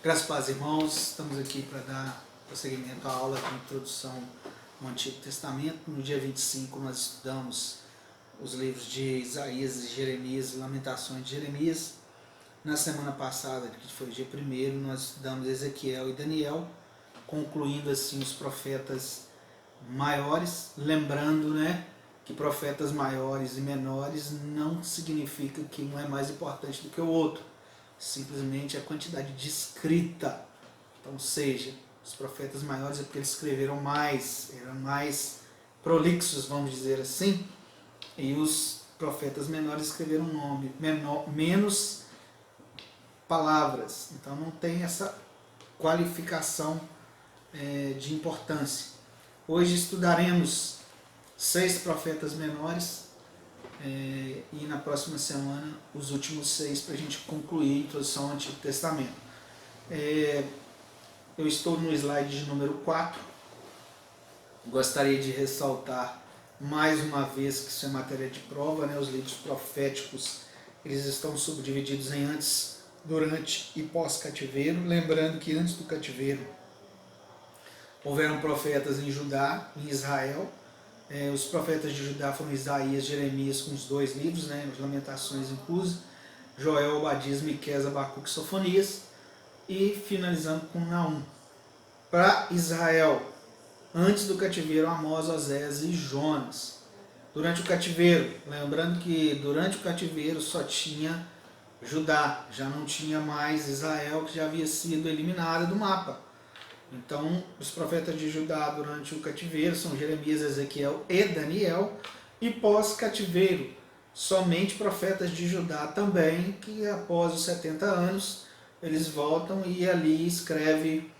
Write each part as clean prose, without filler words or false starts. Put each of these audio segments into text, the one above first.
Graças a Deus, irmãos, estamos aqui para dar prosseguimento à aula de introdução ao Antigo Testamento. No dia 25 nós estudamos os livros de Isaías e Jeremias, Lamentações de Jeremias. Na semana passada, que foi o dia 1º, nós estudamos Ezequiel e Daniel, concluindo assim os profetas maiores, lembrando, que profetas maiores e menores não significa que um é mais importante do que o outro, simplesmente a quantidade de escrita. Então, ou seja, os profetas maiores é porque eles escreveram mais, eram mais prolixos, vamos dizer assim, e os profetas menores escreveram menos palavras. Então não tem essa qualificação de importância. Hoje estudaremos 6 profetas menores e na próxima semana os últimos 6 para a gente concluir a introdução ao Antigo Testamento. Eu estou no slide de número 4. Gostaria de ressaltar mais uma vez que isso é matéria de prova, os livros proféticos eles estão subdivididos em antes, durante e pós-cativeiro. Lembrando que antes do cativeiro houveram profetas em Judá, em Israel. Os profetas de Judá foram Isaías, Jeremias, com os 2 livros, as Lamentações inclusas, Joel, Obadias, Miqueias, Abacuque e Sofonias, e finalizando com Naum. Para Israel, antes do cativeiro, Amós, Oséias e Jonas. Durante o cativeiro, lembrando que durante o cativeiro só tinha Judá, já não tinha mais Israel, que já havia sido eliminada do mapa. Então, os profetas de Judá durante o cativeiro são Jeremias, Ezequiel e Daniel, e pós-cativeiro, somente profetas de Judá também, que após os 70 anos, eles voltam e ali escreve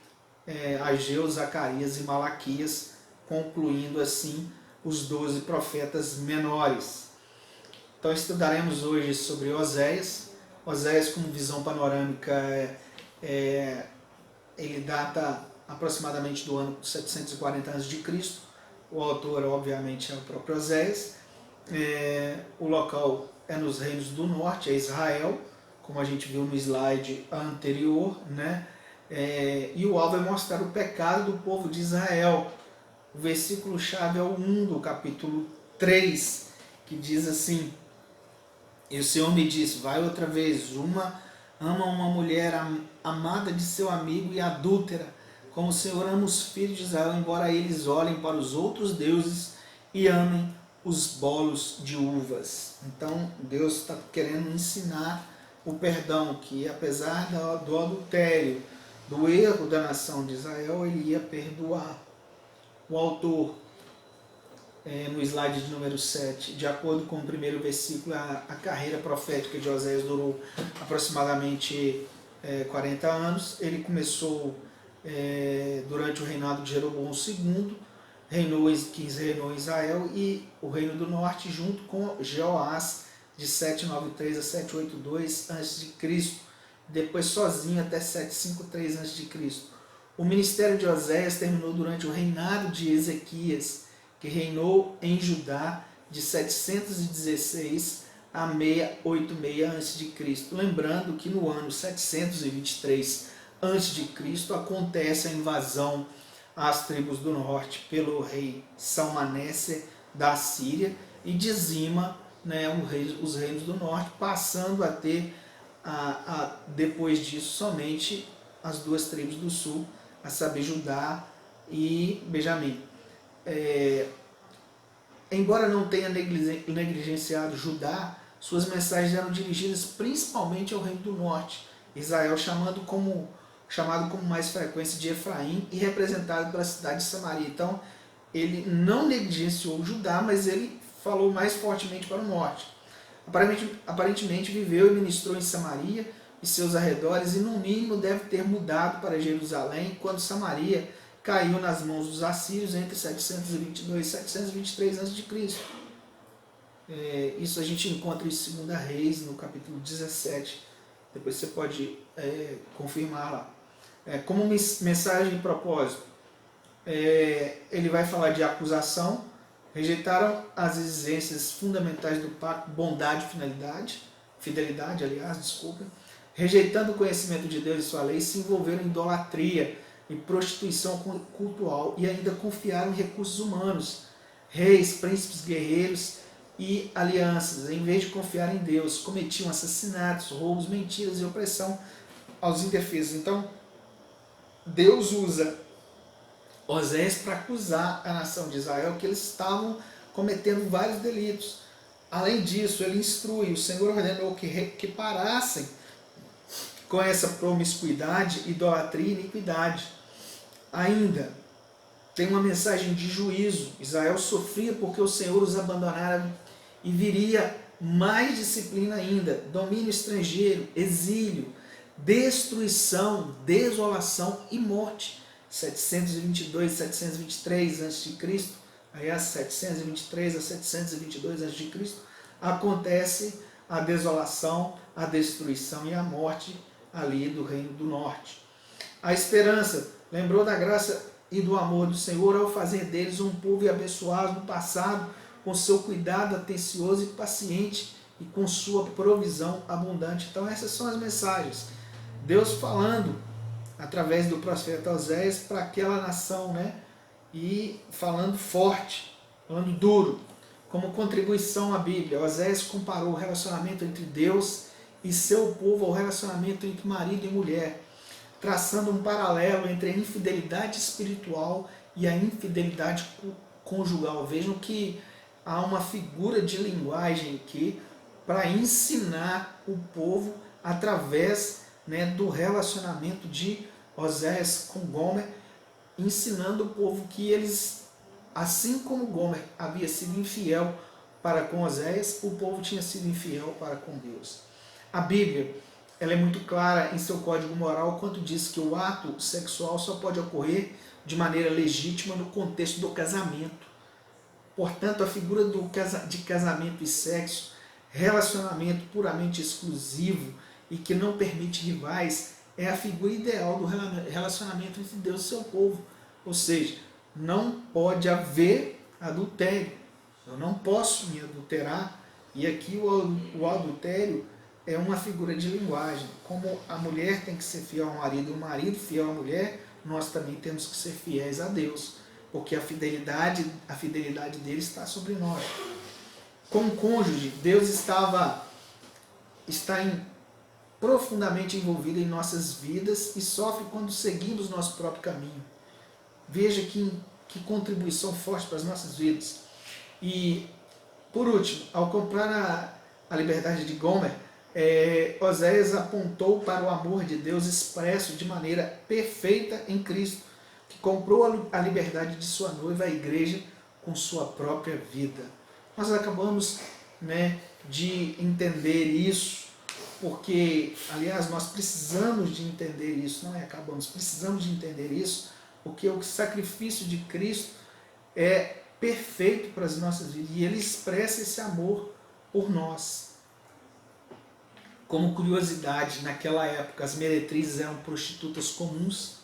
Ageu, Zacarias e Malaquias, concluindo assim os 12 profetas menores. Então estudaremos hoje sobre Oséias. Oséias, como visão panorâmica, ele data aproximadamente do ano 740 a.C. O autor, obviamente, é o próprio Oséias. O local é nos reinos do norte, é Israel, como a gente viu no slide anterior, e o alvo é mostrar o pecado do povo de Israel. O versículo-chave é o 1 do capítulo 3, que diz assim: E o Senhor me disse, vai outra vez, ama uma mulher amada de seu amigo e adúltera, como o Senhor ama os filhos de Israel, embora eles olhem para os outros deuses e amem os bolos de uvas. Então Deus está querendo ensinar o perdão, que apesar do adultério, do erro da nação de Israel, ele ia perdoar. O autor, no slide de número 7, de acordo com o primeiro versículo, a carreira profética de Oséias durou aproximadamente 40 anos. Ele começou durante o reinado de Jeroboão II, que reinou em Israel, e o reino do norte, junto com Jeoás, de 793 a 782 a.C., depois sozinho até 753 a.C. O ministério de Oséias terminou durante o reinado de Ezequias, que reinou em Judá de 716 a 686 a.C. Lembrando que no ano 723 a.C. acontece a invasão às tribos do norte pelo rei Salmaneser da Síria e dizima os reinos do norte, passando a ter, depois disso, somente as 2 tribos do sul, a saber, Judá e Benjamim. Embora não tenha negligenciado Judá, suas mensagens eram dirigidas principalmente ao reino do norte, Israel chamado com mais frequência de Efraim e representado pela cidade de Samaria. Então, ele não negligenciou Judá, mas ele falou mais fortemente para o norte. Aparentemente viveu e ministrou em Samaria e seus arredores, e no mínimo deve ter mudado para Jerusalém quando Samaria caiu nas mãos dos assírios entre 722 e 723 a.C. Isso a gente encontra em 2 Reis, no capítulo 17. Depois você pode confirmar lá. Como mensagem e propósito, ele vai falar de acusação. Rejeitaram as exigências fundamentais do pacto, bondade e fidelidade, rejeitando o conhecimento de Deus e sua lei, se envolveram em idolatria e prostituição cultural e ainda confiaram em recursos humanos, reis, príncipes, guerreiros e alianças. Em vez de confiar em Deus, cometiam assassinatos, roubos, mentiras e opressão aos indefesos. Então, Deus usa Oséias para acusar a nação de Israel que eles estavam cometendo vários delitos. Além disso, ele instrui, o Senhor ordenou que parassem com essa promiscuidade, idolatria e iniquidade. Ainda tem uma mensagem de juízo. Israel sofria porque o Senhor os abandonara e viria mais disciplina ainda, domínio estrangeiro, exílio, destruição, desolação e morte. 722, 723 a.C., aliás, 723 a 722 a.C., acontece a desolação, a destruição e a morte ali do Reino do Norte. A esperança lembrou da graça e do amor do Senhor ao fazer deles um povo abençoado no passado, com seu cuidado atencioso e paciente e com sua provisão abundante. Então essas são as mensagens. Deus falando através do profeta Oséias para aquela nação, né? E falando forte, falando duro. Como contribuição à Bíblia, Oséias comparou o relacionamento entre Deus e seu povo ao relacionamento entre marido e mulher, traçando um paralelo entre a infidelidade espiritual e a infidelidade conjugal. Vejam que há uma figura de linguagem aqui para ensinar o povo através, né, do relacionamento de Oséias com Gomer, ensinando o povo que eles, assim como Gomer havia sido infiel para com Oséias, o povo tinha sido infiel para com Deus. A Bíblia, ela é muito clara em seu código moral quando diz que o ato sexual só pode ocorrer de maneira legítima no contexto do casamento. Portanto, a figura de casamento e sexo, relacionamento puramente exclusivo e que não permite rivais, é a figura ideal do relacionamento entre Deus e seu povo. Ou seja, não pode haver adultério. Eu não posso me adulterar. E aqui o adultério é uma figura de linguagem. Como a mulher tem que ser fiel ao marido e o marido fiel à mulher, nós também temos que ser fiéis a Deus. Porque a fidelidade dele está sobre nós. Como cônjuge, Deus está profundamente envolvido em nossas vidas e sofre quando seguimos nosso próprio caminho. Veja que contribuição forte para as nossas vidas. E, por último, ao comprar a liberdade de Gomer, Oséias apontou para o amor de Deus expresso de maneira perfeita em Cristo, que comprou a liberdade de sua noiva, a igreja, com sua própria vida. Nós acabamos, né, de entender isso, porque, aliás, nós precisamos de entender isso, precisamos de entender isso, porque o sacrifício de Cristo é perfeito para as nossas vidas, e Ele expressa esse amor por nós. Como curiosidade, naquela época as meretrizes eram prostitutas comuns,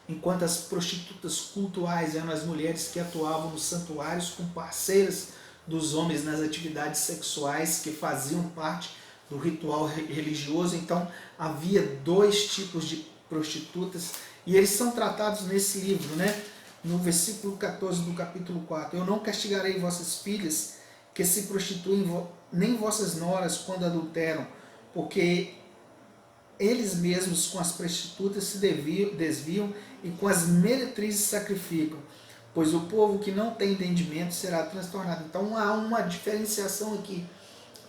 enquanto as prostitutas cultuais eram as mulheres que atuavam nos santuários como parceiras dos homens nas atividades sexuais que faziam parte do ritual religioso. Então havia dois tipos de prostitutas e eles são tratados nesse livro, né? No versículo 14 do capítulo 4. Eu não castigarei vossas filhas que se prostituem, nem vossas noras quando adulteram, porque eles mesmos com as prostitutas se desviam e com as meretrizes sacrificam, pois o povo que não tem entendimento será transtornado. Então há uma diferenciação aqui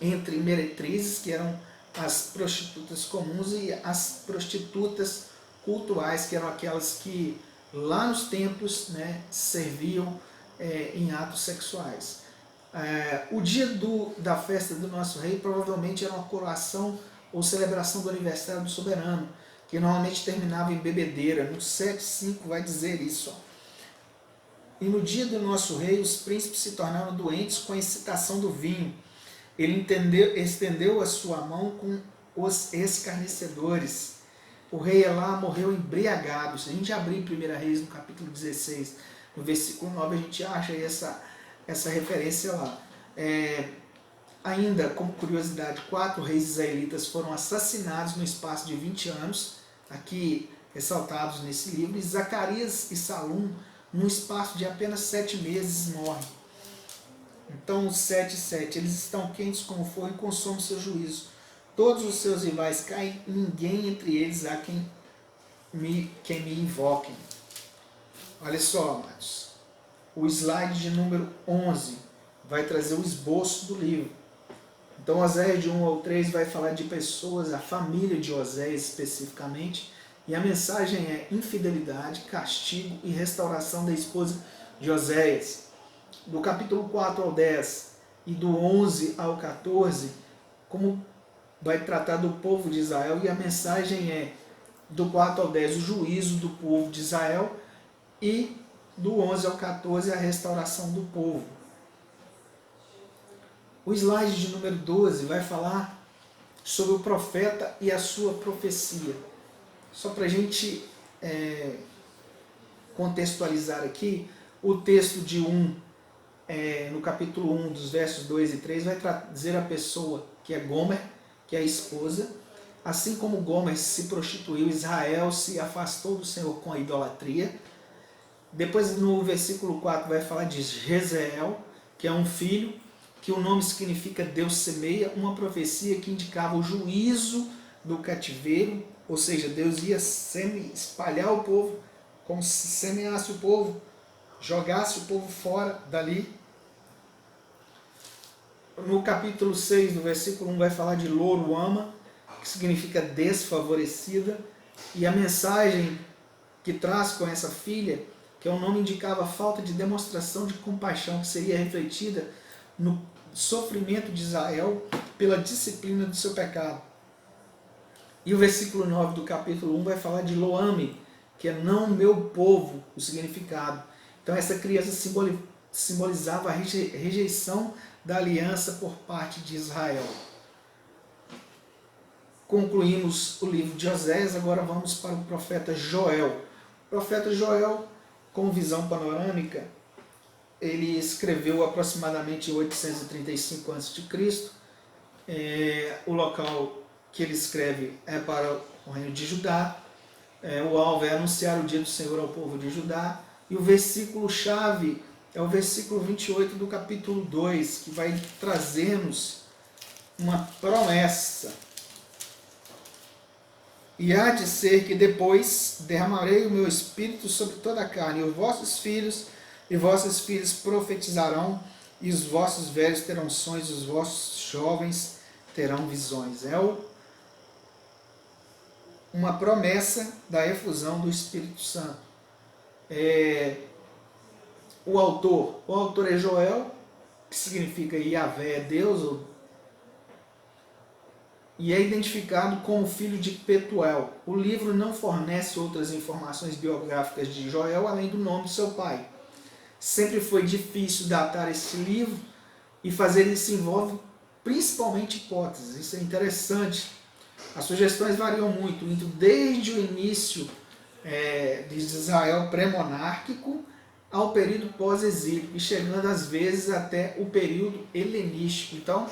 entre meretrizes, que eram as prostitutas comuns, e as prostitutas cultuais, que eram aquelas que lá nos templos, né, serviam em atos sexuais. O dia da festa do nosso rei provavelmente era uma coroação ou celebração do aniversário do soberano, que normalmente terminava em bebedeira. No 7:5 vai dizer isso. E no dia do nosso rei, os príncipes se tornaram doentes com a excitação do vinho. Ele estendeu a sua mão com os escarnecedores. O rei Elá morreu embriagado. Se a gente abrir 1 Reis no capítulo 16, no versículo 9, a gente acha essa referência lá. Ainda, como curiosidade, 4 reis israelitas foram assassinados no espaço de 20 anos, aqui ressaltados nesse livro, e Zacarias e Salum, num espaço de apenas 7 meses, morrem. Então, os 7 e 7, eles estão quentes como fogo e consomem seu juízo. Todos os seus rivais caem, ninguém entre eles há quem me invoquem. Olha só, amados. O slide de número 11 vai trazer o esboço do livro. Então, Oséias de 1 ao 3 vai falar de pessoas, a família de Oséias especificamente, e a mensagem é infidelidade, castigo e restauração da esposa de Oséias. Do capítulo 4 ao 10 e do 11 ao 14, como vai tratar do povo de Israel, e a mensagem é do 4 ao 10 o juízo do povo de Israel e do 11 ao 14 a restauração do povo. O slide de número 12 vai falar sobre o profeta e a sua profecia. Só para a gente contextualizar aqui, o texto de no capítulo 1, dos versos 2 e 3, vai trazer a pessoa que é Gomer, que é a esposa. Assim como Gomer se prostituiu, Israel se afastou do Senhor com a idolatria. Depois, no versículo 4, vai falar de Jezreel, que é um filho, que o nome significa Deus semeia, uma profecia que indicava o juízo do cativeiro, ou seja, Deus ia espalhar o povo, como se semeasse o povo, jogasse o povo fora dali. No capítulo 6, do versículo 1, vai falar de Loruama, que significa desfavorecida, e a mensagem que traz com essa filha, que é um nome indicava a falta de demonstração de compaixão que seria refletida no sofrimento de Israel pela disciplina do seu pecado. E o versículo 9 do capítulo 1 vai falar de Loame, que é não meu povo, o significado. Então essa criança simbolizava a rejeição da aliança por parte de Israel. Concluímos o livro de Oséias, agora vamos para o profeta Joel. O profeta Joel, com visão panorâmica, ele escreveu aproximadamente em 835 a.C. O local que ele escreve é para o reino de Judá. O alvo é anunciar o dia do Senhor ao povo de Judá. E o versículo-chave é o versículo 28 do capítulo 2, que vai trazer-nos uma promessa. E há de ser que depois derramarei o meu espírito sobre toda a carne, e os vossos filhos e vossas filhas profetizarão, e os vossos velhos terão sonhos, e os vossos jovens terão visões. Uma promessa da efusão do Espírito Santo. O autor é Joel, que significa Yahvé é Deus, e é identificado como filho de Petuel. O livro não fornece outras informações biográficas de Joel, além do nome de seu pai. Sempre foi difícil datar esse livro, e fazer isso envolve principalmente hipóteses. Isso é interessante. As sugestões variam muito, indo desde o início de Israel pré-monárquico ao período pós-exílio, e chegando às vezes até o período helenístico. Então,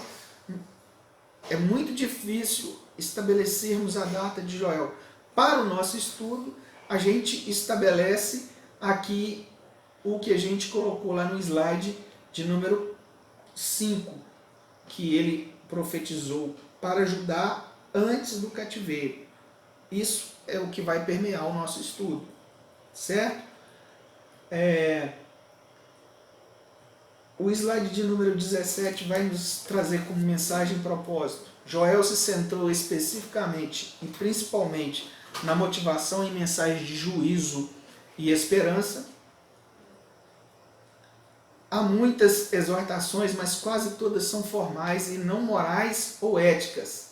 é muito difícil estabelecermos a data de Joel. Para o nosso estudo, a gente estabelece aqui o que a gente colocou lá no slide de número 5, que ele profetizou para Judá antes do cativeiro. Isso é o que vai permear o nosso estudo, certo? O slide de número 17 vai nos trazer como mensagem e propósito. Joel se centrou especificamente e principalmente na motivação e mensagem de juízo e esperança. Há muitas exortações, mas quase todas são formais e não morais ou éticas.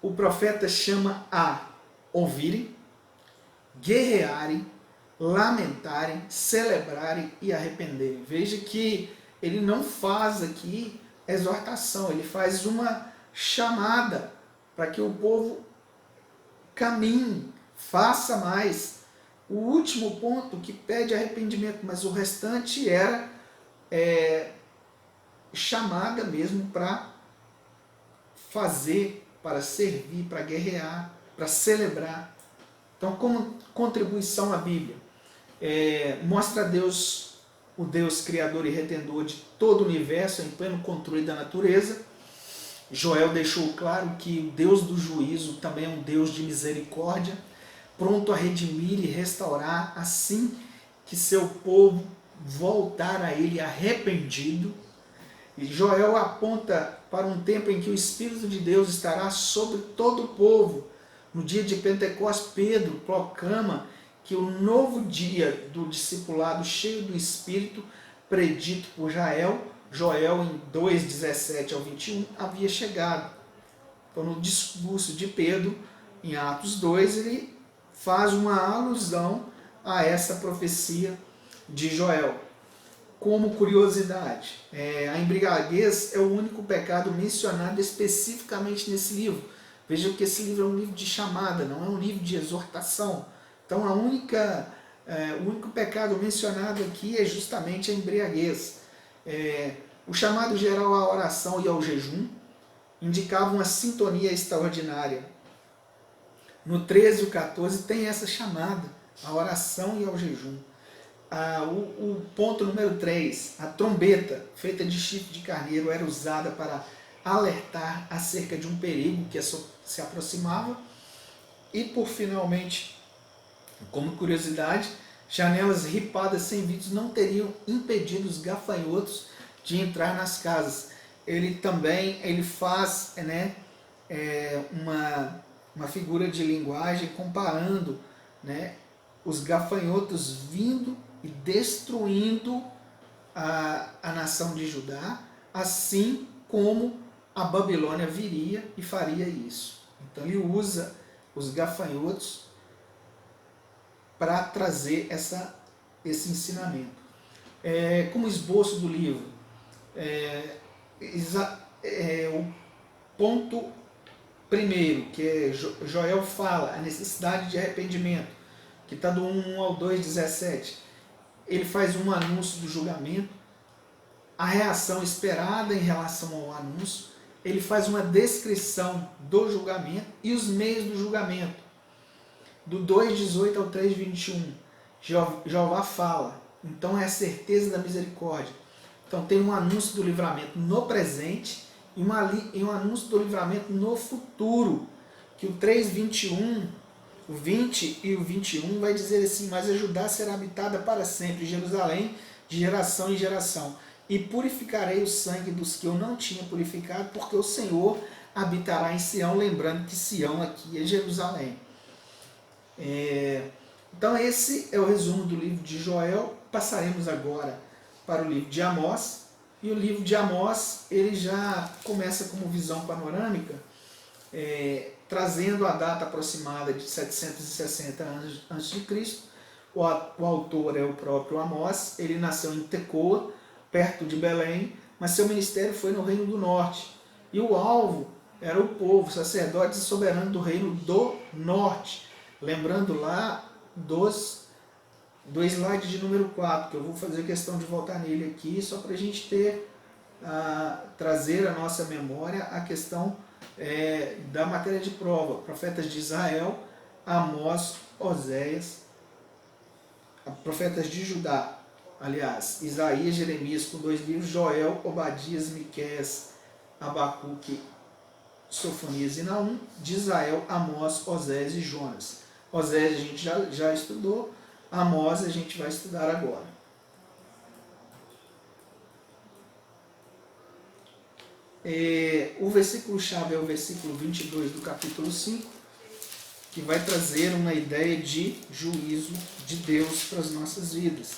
O profeta chama a ouvirem, guerrearem, lamentarem, celebrarem e arrependerem. Veja que ele não faz aqui exortação, ele faz uma chamada para que o povo caminhe, faça mais. O último ponto que pede arrependimento, mas o restante era chamada mesmo para fazer, para servir, para guerrear, para celebrar. Então, como contribuição à Bíblia, mostra a Deus, o Deus criador e redentor de todo o universo, em pleno controle da natureza. Joel deixou claro que o Deus do juízo também é um Deus de misericórdia, pronto a redimir e restaurar assim que seu povo voltar a ele arrependido. E Joel aponta para um tempo em que o Espírito de Deus estará sobre todo o povo. No dia de Pentecostes, Pedro proclama que o novo dia do discipulado cheio do Espírito, predito por Joel em 2:17 ao 21, havia chegado. Então, no discurso de Pedro, em Atos 2, ele faz uma alusão a essa profecia de Joel. Como curiosidade, a embriaguez é o único pecado mencionado especificamente nesse livro. Veja que esse livro é um livro de chamada, não é um livro de exortação. Então, o único pecado mencionado aqui é justamente a embriaguez. O chamado geral à oração e ao jejum indicava uma sintonia extraordinária. No 13 e o 14 tem essa chamada, a oração e ao jejum. O ponto número 3, a trombeta feita de chifre de carneiro era usada para alertar acerca de um perigo que se aproximava. E por finalmente, como curiosidade, janelas ripadas sem vidros não teriam impedido os gafanhotos de entrar nas casas. Ele faz uma figura de linguagem comparando, os gafanhotos vindo e destruindo a nação de Judá, assim como a Babilônia viria e faria isso. Então ele usa os gafanhotos para trazer esse ensinamento. Como esboço do livro, o ponto primeiro, que Joel fala, a necessidade de arrependimento, que está do 1 ao 2:17, ele faz um anúncio do julgamento, a reação esperada em relação ao anúncio, ele faz uma descrição do julgamento e os meios do julgamento. Do 2:18 ao 3:21, Jeová fala, então é a certeza da misericórdia. Então tem um anúncio do livramento no presente e um anúncio do livramento no futuro, que o 3:21, o 20 e o 21 vai dizer assim, mas a Judá será habitada para sempre, Jerusalém de geração em geração. E purificarei o sangue dos que eu não tinha purificado, porque o Senhor habitará em Sião, lembrando que Sião aqui é Jerusalém. Então esse é o resumo do livro de Joel. Passaremos agora para o livro de Amós. E o livro de Amós, ele já começa como visão panorâmica, trazendo a data aproximada de 760 anos antes de Cristo. O autor é o próprio Amós. Ele nasceu em Tecoa, perto de Belém, mas seu ministério foi no Reino do Norte. E o alvo era o povo, sacerdotes e soberanos do Reino do Norte. Lembrando lá do slide de número 4, que eu vou fazer questão de voltar nele aqui, só para a gente trazer à nossa memória a questão da matéria de prova. Profetas de Israel, Amós, Oséias, profetas de Judá, aliás, Isaías, Jeremias com 2 livros, Joel, Obadias, Miqueias, Abacuque, Sofonias e Naum, de Israel, Amós, Oséias e Jonas. Oséias a gente já estudou, Amós a gente vai estudar agora. O versículo-chave é o versículo 22 do capítulo 5, que vai trazer uma ideia de juízo de Deus para as nossas vidas.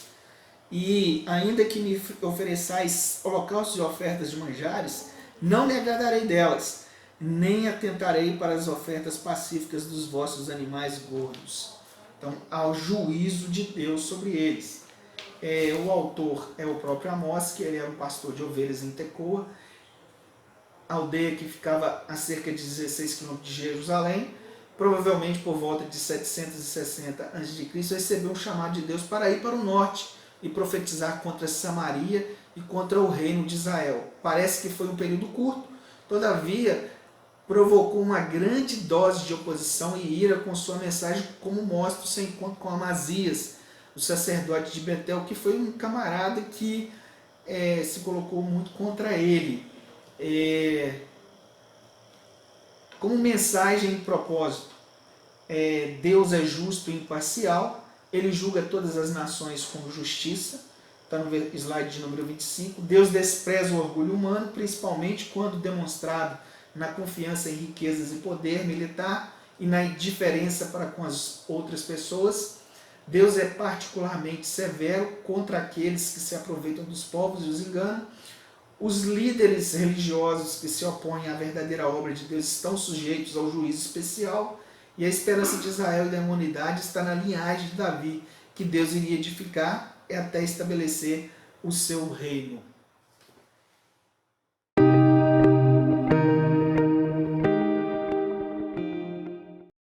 E ainda que me ofereçais holocaustos e ofertas de manjares, não me agradarei delas, nem atentarei para as ofertas pacíficas dos vossos animais gordos. Então, há o juízo de Deus sobre eles. O autor é o próprio Amós, que ele era um pastor de ovelhas em Tecoa, aldeia que ficava a cerca de 16 quilômetros de Jerusalém. Provavelmente por volta de 760 a.C., recebeu um chamado de Deus para ir para o norte e profetizar contra Samaria e contra o reino de Israel. Parece que foi um período curto, todavia provocou uma grande dose de oposição e ira com sua mensagem, como mostra o seu encontro com Amazias, o sacerdote de Betel, que foi um camarada que se colocou muito contra ele. Como mensagem e propósito, Deus é justo e imparcial, ele julga todas as nações com justiça, está no slide de número 25. Deus despreza o orgulho humano, principalmente quando demonstrado na confiança em riquezas e poder militar e na indiferença para com as outras pessoas. Deus é particularmente severo contra aqueles que se aproveitam dos povos e os enganam. Os líderes religiosos que se opõem à verdadeira obra de Deus estão sujeitos ao juízo especial, e a esperança de Israel e da humanidade está na linhagem de Davi, que Deus iria edificar até estabelecer o seu reino.